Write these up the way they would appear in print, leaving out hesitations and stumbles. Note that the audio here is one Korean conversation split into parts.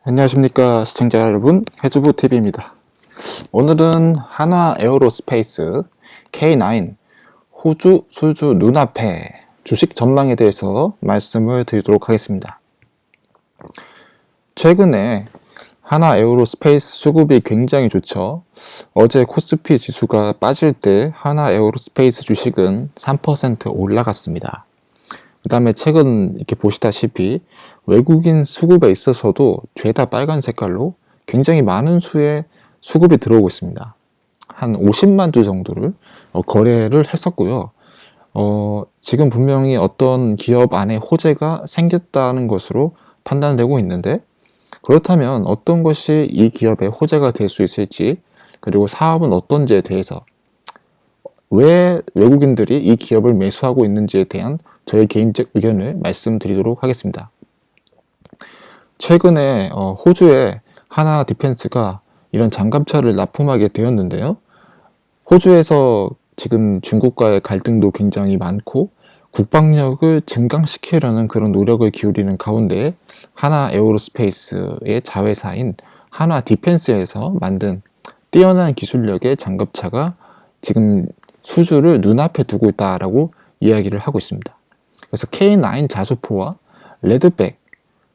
안녕하십니까 시청자 여러분, 해주부TV입니다. 오늘은 한화 에어로스페이스 K9 호주 수주 눈앞에 주식 전망에 대해서 말씀을 드리도록 하겠습니다. 최근에 한화 에어로스페이스 수급이 굉장히 좋죠. 어제 코스피 지수가 빠질 때 한화 에어로스페이스 주식은 3% 올라갔습니다. 그 다음에 최근 이렇게 보시다시피 외국인 수급에 있어서도 죄다 빨간 색깔로 굉장히 많은 수의 수급이 들어오고 있습니다. 한 50만 주 정도를 거래를 했었고요. 지금 분명히 어떤 기업 안에 호재가 생겼다는 것으로 판단되고 있는데, 그렇다면 어떤 것이 이 기업의 호재가 될 수 있을지, 그리고 사업은 어떤지에 대해서, 왜 외국인들이 이 기업을 매수하고 있는지에 대한 저의 개인적 의견을 말씀드리도록 하겠습니다. 최근에 호주의 하나 디펜스가 이런 장갑차를 납품하게 되었는데요. 호주에서 지금 중국과의 갈등도 굉장히 많고 국방력을 증강시키려는 그런 노력을 기울이는 가운데 하나 에어로스페이스의 자회사인 하나 디펜스에서 만든 뛰어난 기술력의 장갑차가 지금 수주를 눈앞에 두고 있다라고 이야기를 하고 있습니다. 그래서 K9 자수포와 레드백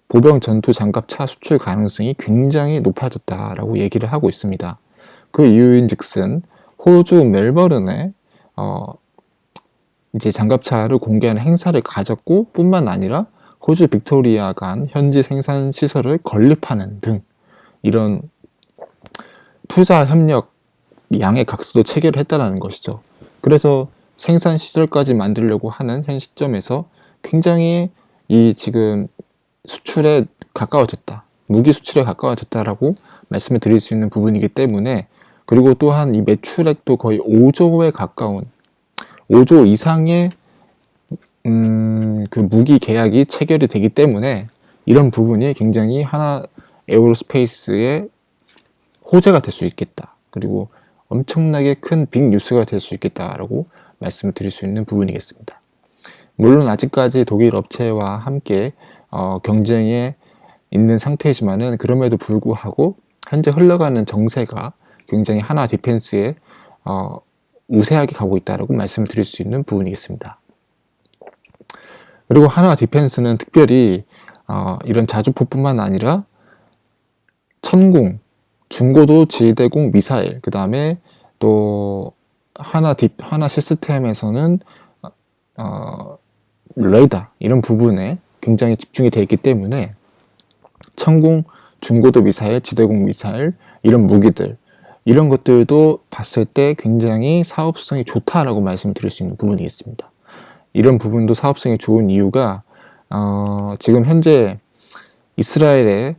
보병 전투 장갑차 수출 가능성이 굉장히 높아졌다라고 얘기를 하고 있습니다. 그 이유인즉슨 호주 멜버른에 이제 장갑차를 공개하는 행사를 가졌고, 뿐만 아니라 호주 빅토리아 간 현지 생산 시설을 건립하는 등 이런 투자 협력 양의 각서도 체결을 했다는 것이죠. 그래서 생산 시설까지 만들려고 하는 현 시점에서 굉장히 이 지금 수출에 가까워졌다, 무기 수출에 가까워졌다라고 말씀을 드릴 수 있는 부분이기 때문에, 그리고 또한 이 매출액도 거의 5조에 가까운 5조 이상의 그 무기 계약이 체결이 되기 때문에 이런 부분이 굉장히 하나 에어로스페이스의 호재가 될 수 있겠다, 그리고 엄청나게 큰 빅뉴스가 될 수 있겠다라고 말씀을 드릴 수 있는 부분이겠습니다. 물론 아직까지 독일 업체와 함께 경쟁에 있는 상태이지만은, 그럼에도 불구하고 현재 흘러가는 정세가 굉장히 하나 디펜스에 우세하게 가고 있다라고 말씀을 드릴 수 있는 부분이겠습니다. 그리고 하나 디펜스는 특별히 이런 자주포뿐만 아니라 천궁, 중고도 지대공 미사일, 그 다음에 또 하나 시스템에서는 레이더, 이런 부분에 굉장히 집중이 되어 있기 때문에 천궁, 중고도 미사일, 지대공 미사일, 이런 무기들, 이런 것들도 봤을 때 굉장히 사업성이 좋다라고 말씀드릴 수 있는 부분이겠습니다. 이런 부분도 사업성이 좋은 이유가 지금 현재 이스라엘의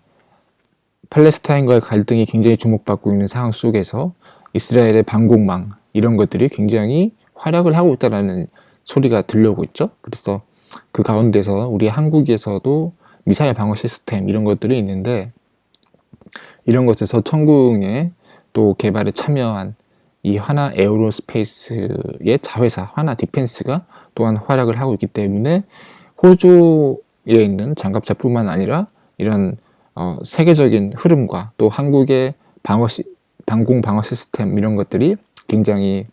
팔레스타인과의 갈등이 굉장히 주목받고 있는 상황 속에서 이스라엘의 방공망, 이런 것들이 굉장히 활약을 하고 있다는 소리가 들려오고 있죠. 그래서 그 가운데서 우리 한국에서도 미사일 방어 시스템, 이런 것들이 있는데, 이런 것에서 천궁의 또 개발에 참여한 이 하나 에어로스페이스의 자회사 하나 디펜스가 또한 활약을 하고 있기 때문에 호주에 있는 장갑차뿐만 아니라 이런 세계적인 흐름과 또 한국의 방공 방어 시스템, 이런 것들이 굉장히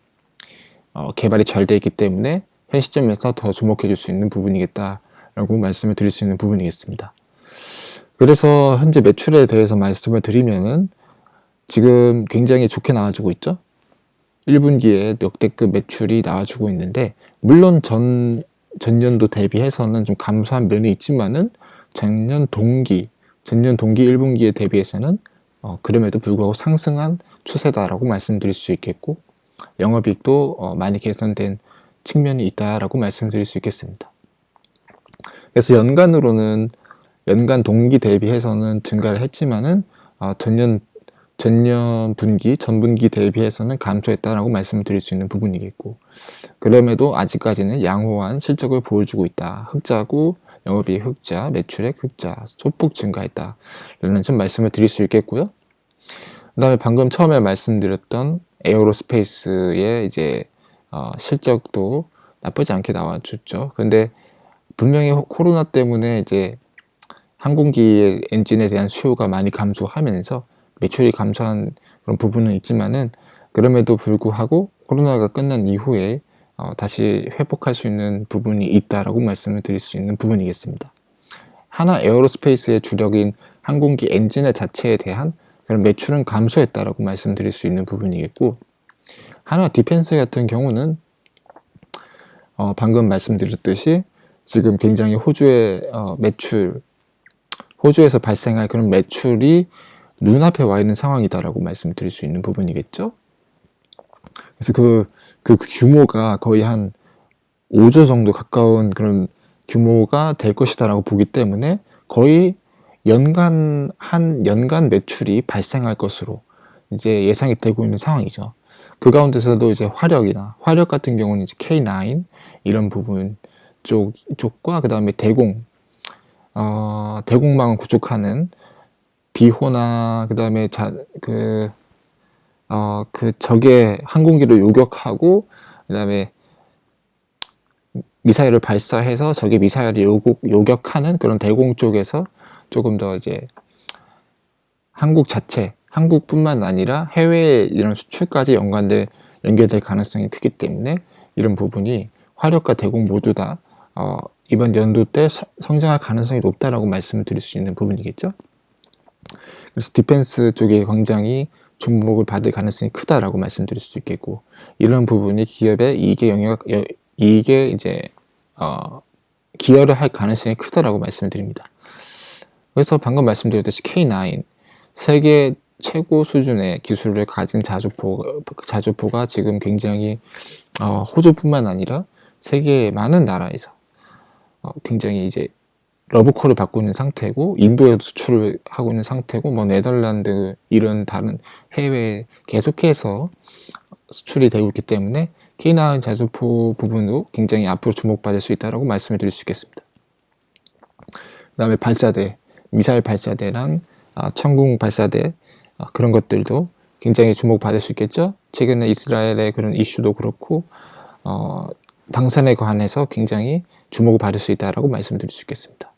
개발이 잘 되어 있기 때문에 현 시점에서 더 주목해 줄 수 있는 부분이겠다라고 말씀을 드릴 수 있는 부분이겠습니다. 그래서 현재 매출에 대해서 말씀을 드리면은 지금 굉장히 좋게 나와주고 있죠. 1분기에 역대급 매출이 나와주고 있는데, 물론 전년도 대비해서는 좀 감소한 면이 있지만은 전년 동기 1분기에 대비해서는 그럼에도 불구하고 상승한 추세다라고 말씀드릴 수 있겠고, 영업이익도 많이 개선된 측면이 있다라고 말씀드릴 수 있겠습니다. 그래서 연간 동기 대비해서는 증가를 했지만은 전분기 대비해서는 감소했다라고 말씀드릴 수 있는 부분이겠고, 그럼에도 아직까지는 양호한 실적을 보여주고 있다. 흑자고 영업이익 흑자, 매출액 흑자, 소폭 증가했다라는 점 말씀을 드릴 수 있겠고요. 그 다음에 방금 처음에 말씀드렸던 에어로스페이스의 이제 실적도 나쁘지 않게 나와줬죠. 근데 분명히 코로나 때문에 이제 항공기 엔진에 대한 수요가 많이 감소하면서 매출이 감소한 그런 부분은 있지만은, 그럼에도 불구하고 코로나가 끝난 이후에 다시 회복할 수 있는 부분이 있다라고 말씀을 드릴 수 있는 부분이겠습니다. 하나 에어로스페이스의 주력인 항공기 엔진 자체에 대한 그런 매출은 감소했다라고 말씀드릴 수 있는 부분이겠고, 하나 디펜스 같은 경우는 방금 말씀드렸듯이 지금 굉장히 호주의 호주에서 발생할 그런 매출이 눈앞에 와 있는 상황이다라고 말씀드릴 수 있는 부분이겠죠. 그래서 그 규모가 거의 한 5조 정도 가까운 그런 규모가 될 것이다라고 보기 때문에 거의 연간 매출이 발생할 것으로 이제 예상이 되고 있는 상황이죠. 그 가운데서도 이제 화력 같은 경우는 이제 K9 이런 부분 쪽과 그 다음에 대공망을 구축하는 비호나 그 다음에 적의 항공기를 요격하고 그 다음에 미사일을 발사해서 적의 미사일을 요격하는 그런 대공 쪽에서 조금 더 이제 한국뿐만 아니라 해외 이런 수출까지 연결될 가능성이 크기 때문에 이런 부분이 화력과 대공 모두 다 이번 연도 때 성장할 가능성이 높다라고 말씀을 드릴 수 있는 부분이겠죠. 그래서 디펜스 쪽에 굉장히 주목을 받을 가능성이 크다라고 말씀드릴 수 있겠고, 이런 부분이 기업의 이익에 이제 기여를 할 가능성이 크다라고 말씀드립니다. 그래서 방금 말씀드렸듯이 K9 세계 최고 수준의 기술을 가진 자주포가 지금 굉장히 호주뿐만 아니라 세계의 많은 나라에서 굉장히 이제 러브콜을 받고 있는 상태고, 인도에도 수출을 하고 있는 상태고, 뭐 네덜란드 이런 다른 해외에 계속해서 수출이 되고 있기 때문에 K9 자주포 부분도 굉장히 앞으로 주목받을 수 있다고 말씀을 드릴 수 있겠습니다. 그 다음에 미사일 발사대랑 천궁 발사대 그런 것들도 굉장히 주목받을 수 있겠죠. 최근에 이스라엘의 그런 이슈도 그렇고 방산에 관해서 굉장히 주목을 받을 수 있다고 말씀드릴 수 있겠습니다.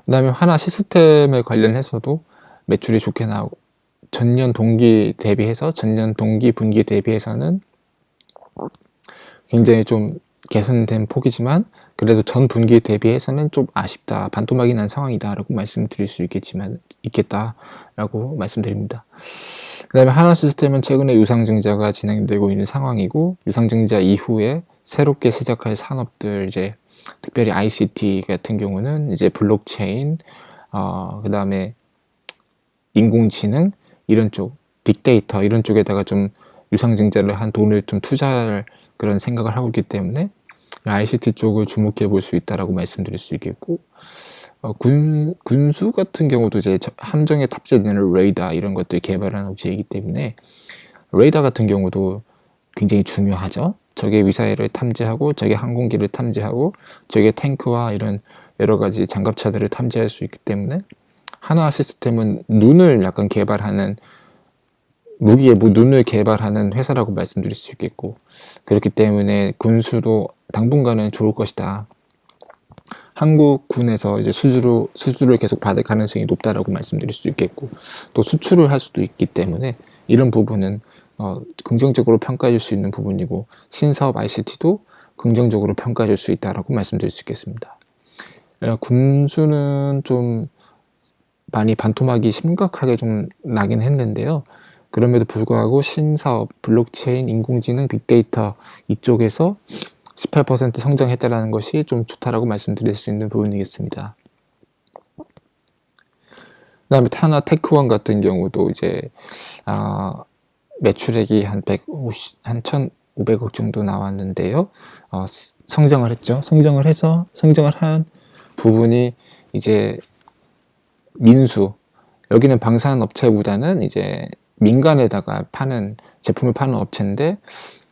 그 다음에 하나 시스템에 관련해서도 매출이 좋게 나오고, 전년 동기 분기 대비해서는 굉장히 좀 개선된 폭이지만 그래도 전 분기 대비해서는 좀 아쉽다, 반토막이 난 상황이다라고 말씀드릴 수 있겠다라고 말씀드립니다. 그 다음에 하나 시스템은 최근에 유상증자가 진행되고 있는 상황이고, 유상증자 이후에 새롭게 시작할 산업들, 이제 특별히 ICT 같은 경우는 이제 블록체인, 그 다음에 인공지능 이런 쪽, 빅데이터 이런 쪽에다가 좀 유상증자를 한 돈을 좀 투자할 그런 생각을 하고 있기 때문에 ICT 쪽을 주목해 볼 수 있다라고 말씀드릴 수 있겠고, 군수 같은 경우도 이제 함정에 탑재되는 레이더 이런 것들 개발하는 업체이기 때문에 레이더 같은 경우도 굉장히 중요하죠. 적의 미사일을 탐지하고 적의 항공기를 탐지하고 적의 탱크와 이런 여러 가지 장갑차들을 탐지할 수 있기 때문에 하나 시스템은 눈을 약간 개발하는 눈을 개발하는 회사라고 말씀드릴 수 있겠고, 그렇기 때문에 군수도 당분간은 좋을 것이다. 한국 군에서 이제 수주를 계속 받을 가능성이 높다라고 말씀드릴 수 있겠고, 또 수출을 할 수도 있기 때문에 이런 부분은 긍정적으로 평가해 줄 수 있는 부분이고, 신사업 ICT도 긍정적으로 평가해 줄 수 있다라고 말씀드릴 수 있겠습니다. 군수는 좀 많이 반토막이 심각하게 좀 나긴 했는데요. 그럼에도 불구하고 신사업, 블록체인, 인공지능, 빅데이터 이쪽에서 18% 성장했다는 것이 좀 좋다라고 말씀드릴 수 있는 부분이겠습니다. 그 다음에 하나 테크원 같은 경우도 이제 매출액이 한 1,500억 정도 나왔는데요. 성장을 했죠. 성장을 한 부분이 이제 여기는 방산업체보다는 이제 민간에다가 제품을 파는 업체인데,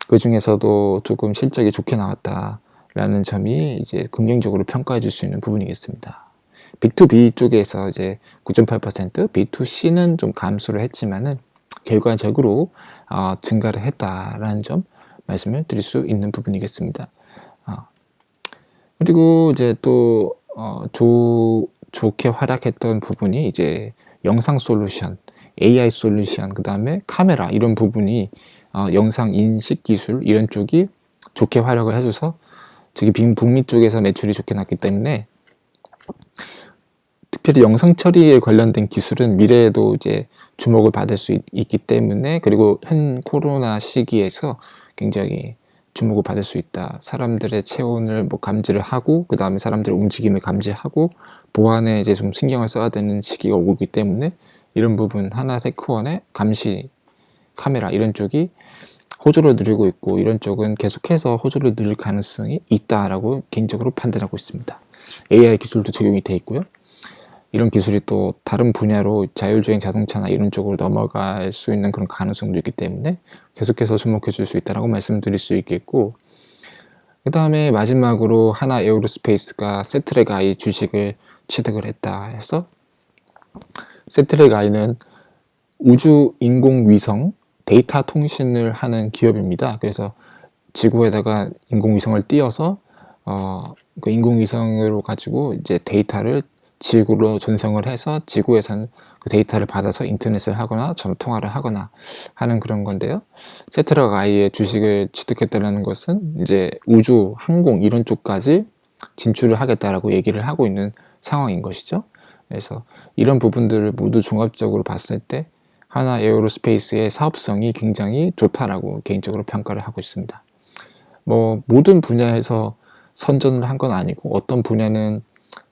그 중에서도 조금 실적이 좋게 나왔다라는 점이 이제 긍정적으로 평가해 줄 수 있는 부분이겠습니다. B2B 쪽에서 이제 9.8%, B2C는 좀 감소를 했지만은 결과적으로 증가를 했다라는 점 말씀을 드릴 수 있는 부분이겠습니다. 그리고 이제 또 좋게 활약했던 부분이 이제 영상 솔루션, AI 솔루션, 그 다음에 카메라 이런 부분이 영상 인식 기술 이런 쪽이 좋게 활약을 해줘서 저기 북미 쪽에서 매출이 좋게 났기 때문에 특별히 영상 처리에 관련된 기술은 미래에도 이제 주목을 받을 수 있기 때문에 그리고 현 코로나 시기에서 굉장히 주목을 받을 수 있다. 사람들의 체온을 뭐 감지를 하고 그 다음에 사람들의 움직임을 감지하고 보안에 이제 좀 신경을 써야 되는 시기가 오기 때문에 이런 부분 하나테크원의 감시 카메라 이런 쪽이 호조를 누리고 있고 이런 쪽은 계속해서 호조를 누릴 가능성이 있다라고 개인적으로 판단하고 있습니다. AI 기술도 적용이 되어 있고요. 이런 기술이 또 다른 분야로 자율주행 자동차나 이런 쪽으로 넘어갈 수 있는 그런 가능성도 있기 때문에 계속해서 주목해 줄 수 있다고 말씀드릴 수 있겠고, 그 다음에 마지막으로 하나 에어로스페이스가 세트랙 아이 주식을 취득을 했다 해서, 세트랙 아이는 우주 인공위성 데이터 통신을 하는 기업입니다. 그래서 지구에다가 인공위성을 띄워서 그 인공위성으로 가지고 이제 데이터를 지구로 전송을 해서 지구에서는 그 데이터를 받아서 인터넷을 하거나 전통화를 하거나 하는 그런 건데요. 세트랙 아이의 주식을 취득했다는 것은 이제 우주, 항공 이런 쪽까지 진출을 하겠다라고 얘기를 하고 있는 상황인 것이죠. 그래서 이런 부분들을 모두 종합적으로 봤을 때 하나 에어로스페이스의 사업성이 굉장히 좋다라고 개인적으로 평가를 하고 있습니다. 뭐 모든 분야에서 선전을 한 건 아니고 어떤 분야는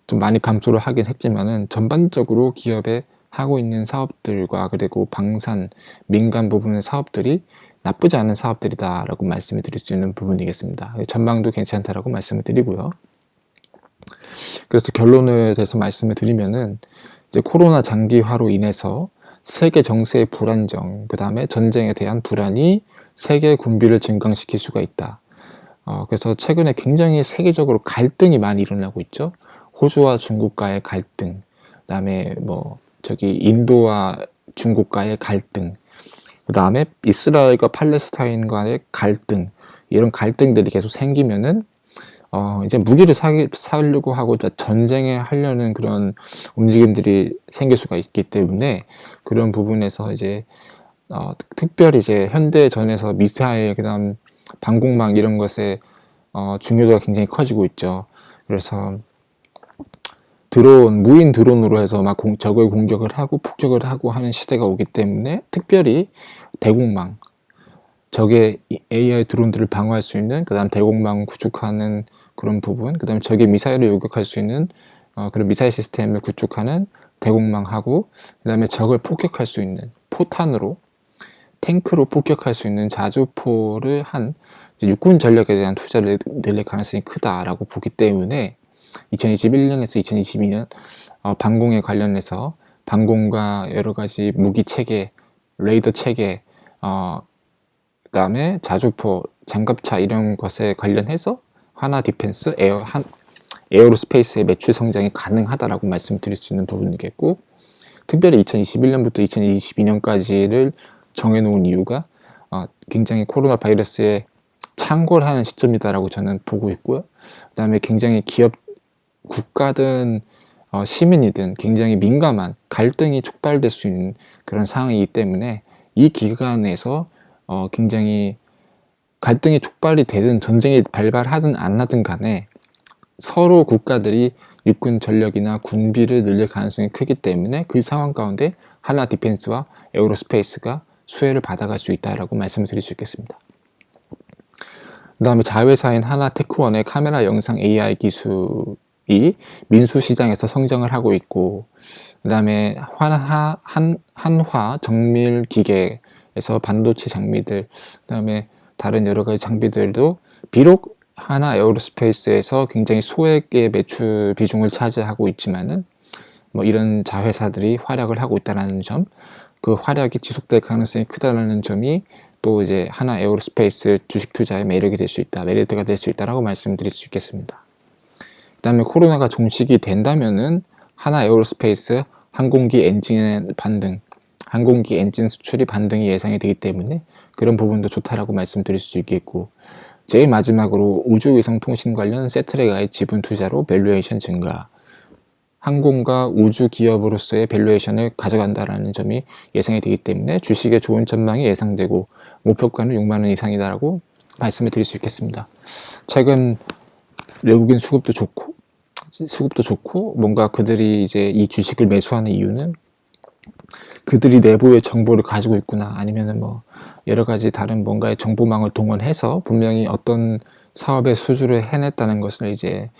좀 많이 감소를 하긴 했지만은 전반적으로 기업에 하고 있는 사업들과 그리고 방산, 민간 부분의 사업들이 나쁘지 않은 사업들이다라고 말씀을 드릴 수 있는 부분이겠습니다. 전망도 괜찮다라고 말씀을 드리고요. 그래서 결론에 대해서 말씀을 드리면은 이제 코로나 장기화로 인해서 세계 정세의 불안정, 그 다음에 전쟁에 대한 불안이 세계 군비를 증강시킬 수가 있다. 그래서 최근에 굉장히 세계적으로 갈등이 많이 일어나고 있죠. 호주와 중국과의 갈등, 그 다음에 뭐 저기 인도와 중국과의 갈등, 그 다음에 이스라엘과 팔레스타인과의 갈등, 이런 갈등들이 계속 생기면은 이제 무기를 사려고 하고 전쟁에 하려는 그런 움직임들이 생길 수가 있기 때문에 그런 부분에서 이제 특별히 이제 현대전에서 미사일, 그다음 방공망 이런 것의 중요도가 굉장히 커지고 있죠. 그래서 드론, 무인 드론으로 해서 막 적을 공격을 하고 폭격을 하고 하는 시대가 오기 때문에 특별히 대공망, 적의 AI 드론들을 방어할 수 있는, 그 다음 대공망 구축하는 그런 부분, 그 다음 적의 미사일을 요격할 수 있는 그런 미사일 시스템을 구축하는 대공망하고, 그 다음에 적을 폭격할 수 있는 포탄으로, 탱크로 폭격할 수 있는 자주포를 한 육군 전력에 대한 투자를 늘릴 가능성이 크다라고 보기 때문에 2021년에서 2022년 방공에 관련해서 방공과 여러 가지 무기 체계, 레이더 체계, 그 다음에 자주포, 장갑차 이런 것에 관련해서 하나 디펜스, 에어로스페이스의 매출 성장이 가능하다라고 말씀드릴 수 있는 부분이겠고, 특별히 2021년부터 2022년까지를 정해놓은 이유가 굉장히 코로나 바이러스에 창궐하는 시점이다라고 저는 보고 있고요. 그 다음에 굉장히 기업, 국가든 시민이든 굉장히 민감한 갈등이 촉발될 수 있는 그런 상황이기 때문에 이 기간에서 굉장히 갈등이 촉발이 되든 전쟁이 발발하든 안 하든 간에 서로 국가들이 육군 전력이나 군비를 늘릴 가능성이 크기 때문에 그 상황 가운데 하나 디펜스와 에어로스페이스가 수혜를 받아갈 수 있다라고 말씀을 드릴 수 있겠습니다. 그 다음에 자회사인 하나테크원의 카메라 영상 AI 기술이 민수 시장에서 성장을 하고 있고, 그 다음에 한화 정밀 기계에서 반도체 장비들, 그 다음에 다른 여러 가지 장비들도 비록 하나 에어로스페이스에서 굉장히 소액의 매출 비중을 차지하고 있지만은 뭐 이런 자회사들이 활약을 하고 있다는 점, 그 활약이 지속될 가능성이 크다는 점이 또 이제 하나 에어로스페이스 주식 투자의 매력이 될 수 있다, 메리트가 될 수 있다라고 말씀드릴 수 있겠습니다. 그 다음에 코로나가 종식이 된다면은 하나 에어로스페이스 항공기 엔진 반등, 항공기 엔진 수출이 반등이 예상이 되기 때문에 그런 부분도 좋다라고 말씀드릴 수 있겠고, 제일 마지막으로 우주위성 통신 관련 세트랙 아이 지분 투자로 밸류에이션 증가, 항공과 우주 기업으로서의 밸류에이션을 가져간다라는 점이 예상이 되기 때문에 주식의 좋은 전망이 예상되고 목표가는 6만 원 이상이다라고 말씀을 드릴 수 있겠습니다. 최근 외국인 수급도 좋고 뭔가 그들이 이제 이 주식을 매수하는 이유는 그들이 내부의 정보를 가지고 있구나, 아니면은 뭐 여러 가지 다른 뭔가의 정보망을 동원해서 분명히 어떤 사업의 수주를 해냈다는 것을 이제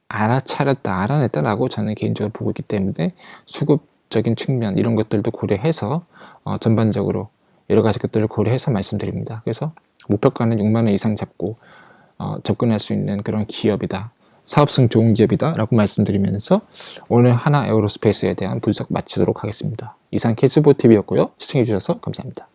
알아냈다라고 저는 개인적으로 보고 있기 때문에 수급적인 측면 이런 것들도 고려해서 전반적으로 여러 가지 것들을 고려해서 말씀드립니다. 그래서 목표가는 6만 원 이상 잡고 접근할 수 있는 그런 기업이다, 사업성 좋은 기업이다 라고 말씀드리면서 오늘 하나 에어로스페이스에 대한 분석 마치도록 하겠습니다. 이상 캐즈보TV였고요. 시청해주셔서 감사합니다.